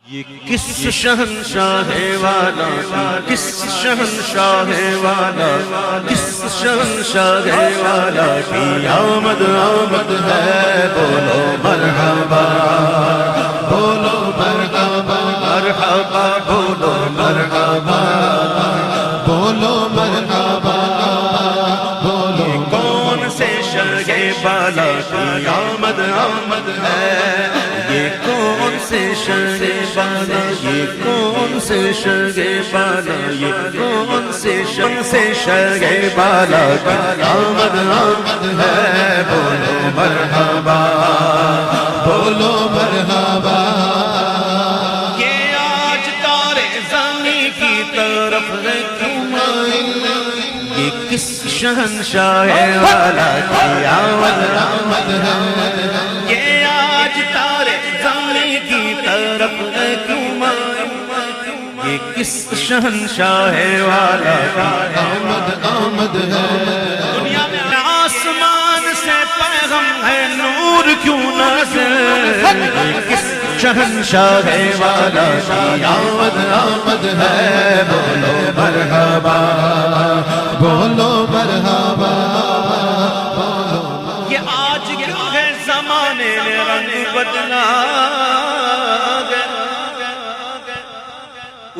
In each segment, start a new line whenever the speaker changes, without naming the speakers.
یہ کس شہنشاہ والا کس شہنشاہ والا کس شہنشاہ والا کی آمد آمد ہے بولو مرحبا بولو مرحبا مرحبا بولو مرحبا بولو مرحبا بولو کون سے شرح بالا کی آمد آمد ہے یہ کون سے شرح بالا یہ کون سے شرح بالا یہ کون سے شرح بالا کی آمد آمد ہے بولو مرحبا بولو مرحبا یہ آج تارے زمین کی طرف ہے کیوں مائل یہ کس شہنشاہ والا کی آمد آمد ہے یہ آج تارے زمین کی طرف ہے کیوں مائل یہ کس شہنشاہ والا کی آمد آمد ہے دنیا میں آسمان سے پیغام ہے نور کیوں نازل یہ کس شہنشاہ والا کی آمد آمد ہے بولو مرحبا بولو مرحبا یہ آج کیا ہے زمانے نے رنگ بدلا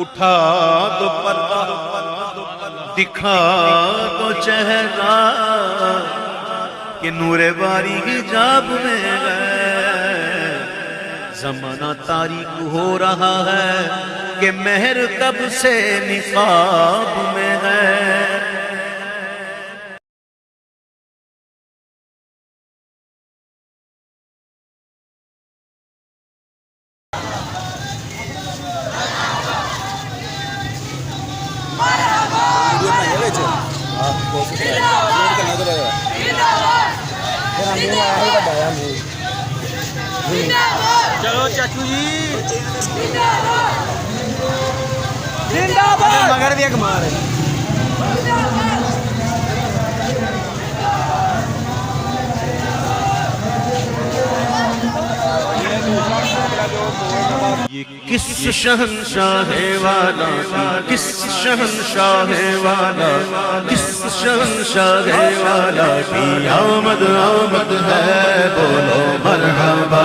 اٹھا تو پردہ دکھا تو چہرہ کہ نور باری حجاب میں ہے زمانہ تاریک ہو رہا ہے کہ مہر کب سے نقاب میں ہے
چلو چاچو جی زندہ باد مگر بھی ایک مار ہے
یہ کس شہنشاہ والا کس شہنشاہ والا کس شہنشاہ والا کی آمد آمد ہے بولو مرحبا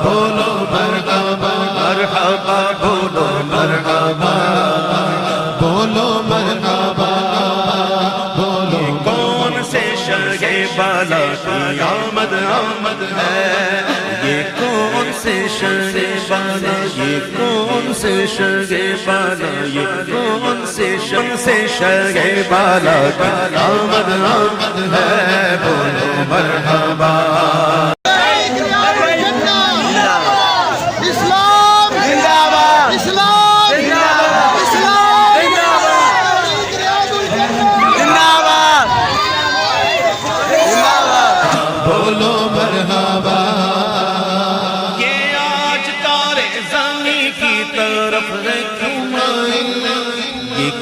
بولو مرحبا مرحبا بولو مرحبا بولو مرحبا بولو کون سے شرح بالا کی آمد آمد ہے یہ کون سے شرح بالا یہ کون سے شرح بالا یہ کون سے شرح بالا کی آمد آمد ہے بولو مرحبا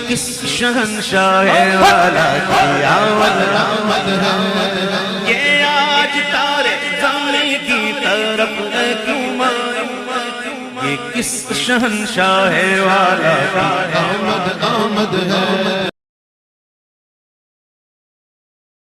کس شہنشاہ والا کی آمد آمد ہے یہ آج تارے زمین کی طرف ہے کیوں مائل یہ کس شہنشاہ والا کی آمد آمد ہے